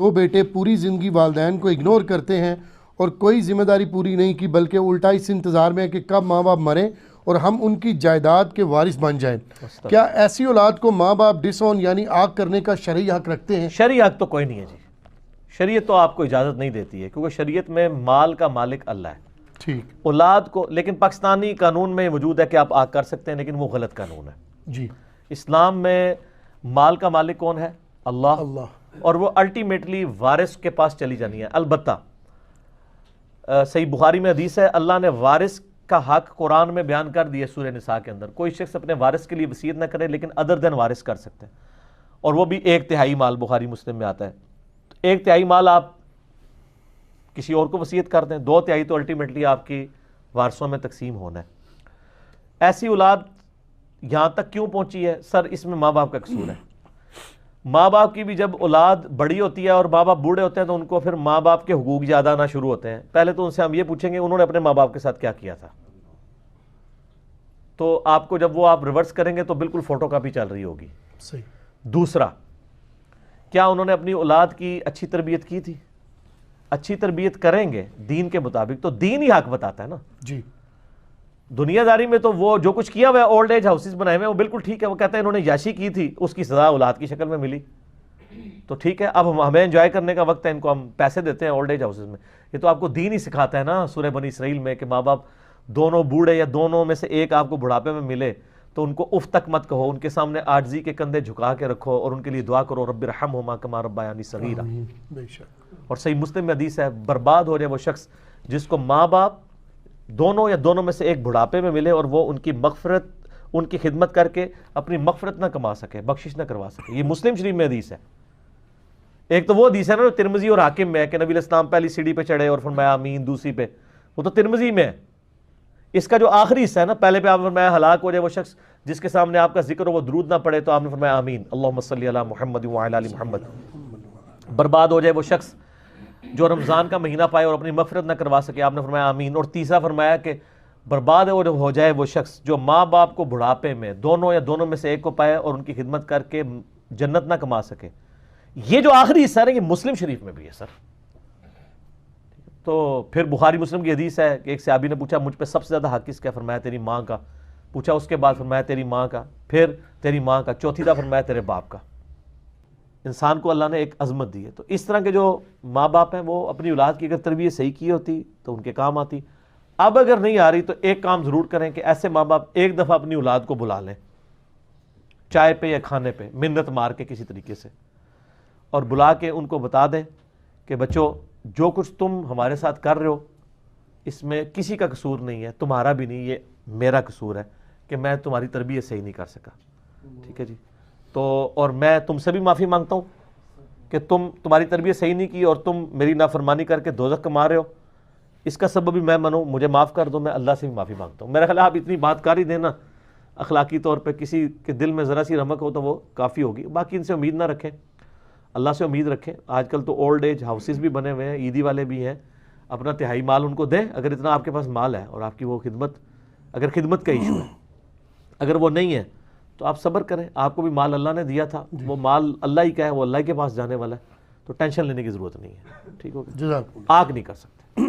دو بیٹے پوری زندگی والدین کو اگنور کرتے ہیں اور کوئی ذمہ داری پوری نہیں کی، بلکہ الٹا اس انتظار میں ہے کہ کب ماں باپ مریں اور ہم ان کی جائیداد کے وارث بن جائیں، کیا ایسی اولاد کو ماں باپ ڈس آن یعنی آگ کرنے کا شرعی حق رکھتے ہیں؟ شرعی حق تو کوئی نہیں ہے جی، شریعت تو آپ کو اجازت نہیں دیتی ہے، کیونکہ شریعت میں مال کا مالک اللہ ہے۔ ٹھیک، اولاد کو، لیکن پاکستانی قانون میں وجود ہے کہ آپ آگ کر سکتے ہیں، لیکن وہ غلط قانون ہے۔ جی، اسلام میں مال کا مالک کون ہے؟ اللہ، اور وہ الٹیمیٹلی وارث کے پاس چلی جانی ہے۔ البتہ صحیح بخاری میں حدیث ہے، اللہ نے وارث کا حق قرآن میں بیان کر دیا سورہ نساء کے اندر، کوئی شخص اپنے وارث کے لیے وصیت نہ کرے لیکن ادر دین وارث کر سکتے ہیں، اور وہ بھی 1/3 مال، بخاری مسلم میں آتا ہے۔ 1/3 مال آپ کسی اور کو وصیت کر دیں، 2/3 تو الٹیمیٹلی آپ کی وارثوں میں تقسیم ہونا ہے۔ ایسی اولاد یہاں تک کیوں پہنچی ہے؟ سر اس میں ماں باپ کا قصور ہے۔ ماں باپ کی بھی جب اولاد بڑی ہوتی ہے اور ماں باپ بوڑھے ہوتے ہیں تو ان کو پھر ماں باپ کے حقوق یاد آنا شروع ہوتے ہیں۔ پہلے تو ان سے ہم یہ پوچھیں گے انہوں نے اپنے ماں باپ کے ساتھ کیا کیا تھا، تو آپ کو جب وہ آپ ریورس کریں گے تو بالکل فوٹو کاپی چل رہی ہوگی۔ صحیح۔ دوسرا، کیا انہوں نے اپنی اولاد کی اچھی تربیت کی تھی؟ اچھی تربیت کریں گے دین کے مطابق تو دین ہی حق بتاتا ہے نا۔ جی، دنیا داری میں تو وہ جو کچھ کیا ہوا ہے، اولڈ ایج ہاؤسز بنائے ہوئے ہیں، وہ بالکل ٹھیک ہے، وہ کہتے ہیں انہوں نے یاشی کی تھی، اس کی سزا اولاد کی شکل میں ملی، تو ٹھیک ہے، اب ہمیں انجوائے کرنے کا وقت ہے، ان کو ہم پیسے دیتے ہیں اولڈ ایج ہاؤسز میں۔ یہ تو آپ کو دین ہی سکھاتا ہے نا سورہ بنی اسرائیل میں کہ ماں باپ دونوں بوڑھے یا دونوں میں سے ایک آپ کو بڑھاپے میں ملے تو ان کو اف تک مت کہو، ان کے سامنے عاجزی کے کندھے جھکا کے رکھو اور ان کے لیے دعا کرو، رب ارحمہما کما ربیانی صغیرا۔ بے شک۔ اور صحیح مسلم میں حدیث ہے، برباد ہو جائے وہ شخص جس کو ماں باپ دونوں یا دونوں میں سے ایک بڑھاپے میں ملے اور وہ ان کی مغفرت، ان کی خدمت کر کے اپنی مغفرت نہ کما سکے، بخشش نہ کروا سکے۔ یہ مسلم شریف میں حدیث ہے۔ ایک تو وہ حدیث ہے نا جو ترمذی اور حاکم میں ہے کہ نبی علیہ السلام پہلی سیڑھی پہ چڑھے اور فرمایا آمین، دوسری پہ، وہ تو ترمذی میں ہے۔ اس کا جو آخری حصہ ہے نا، پہلے پہ آپ نے فرمایا ہلاک ہو جائے وہ شخص جس کے سامنے آپ کا ذکر ہو وہ درود نہ پڑے، تو آپ نے فرمایا آمین، اللہم صلی علی محمد وعلی آل محمد۔ برباد ہو جائے وہ شخص جو رمضان کا مہینہ پائے اور اپنی مغفرت نہ کروا سکے، آپ نے فرمایا آمین۔ اور تیسرا فرمایا کہ برباد ہو جائے وہ شخص جو ماں باپ کو بڑھاپے میں دونوں یا دونوں میں سے ایک کو پائے اور ان کی خدمت کر کے جنت نہ کما سکے۔ یہ جو آخری حصہ ہے یہ مسلم شریف میں بھی ہے سر۔ تو پھر بخاری مسلم کی حدیث ہے کہ ایک صحابی نے پوچھا مجھ پہ سب سے زیادہ حق کس کا؟ فرمایا تیری ماں کا۔ پوچھا اس کے بعد؟ فرمایا تیری ماں کا، پھر تیری ماں کا، چوتھی دفعہ فرمایا تیرے باپ کا۔ انسان کو اللہ نے ایک عظمت دی ہے، تو اس طرح کے جو ماں باپ ہیں وہ اپنی اولاد کی اگر تربیت صحیح کی ہوتی تو ان کے کام آتی۔ اب اگر نہیں آ رہی تو ایک کام ضرور کریں کہ ایسے ماں باپ ایک دفعہ اپنی اولاد کو بلا لیں، چائے پہ یا کھانے پہ منت مار کے کسی طریقے سے، اور بلا کے ان کو بتا دیں کہ بچوں جو کچھ تم ہمارے ساتھ کر رہے ہو اس میں کسی کا قصور نہیں ہے، تمہارا بھی نہیں، یہ میرا قصور ہے کہ میں تمہاری تربیت صحیح نہیں کر سکا، ٹھیک ہے جی۔ تو اور میں تم سے بھی معافی مانگتا ہوں کہ تمہاری تربیت صحیح نہیں کی اور تم میری نافرمانی کر کے دوزخ کما رہے ہو، اس کا سبب بھی میں منوں، مجھے معاف کر دو، میں اللہ سے بھی معافی مانگتا ہوں۔ میرا خیال ہے آپ اتنی بات کر ہی دینا، اخلاقی طور پہ کسی کے دل میں ذرا سی رمق ہو تو وہ کافی ہوگی۔ باقی ان سے امید نہ رکھیں، اللہ سے امید رکھیں۔ آج کل تو اولڈ ایج ہاؤسز بھی بنے ہوئے ہیں، عیدی والے بھی ہیں، اپنا تہائی مال ان کو دیں اگر اتنا آپ کے پاس مال ہے اور آپ کی وہ خدمت، اگر خدمت کا ایشو ہے، اگر وہ نہیں ہے تو آپ صبر کریں، آپ کو بھی مال اللہ نے دیا تھا، وہ مال اللہ ہی کا ہے، وہ اللہ کے پاس جانے والا ہے، تو ٹینشن لینے کی ضرورت نہیں ہے، ٹھیک ہوگا، آگ نہیں کر سکتے۔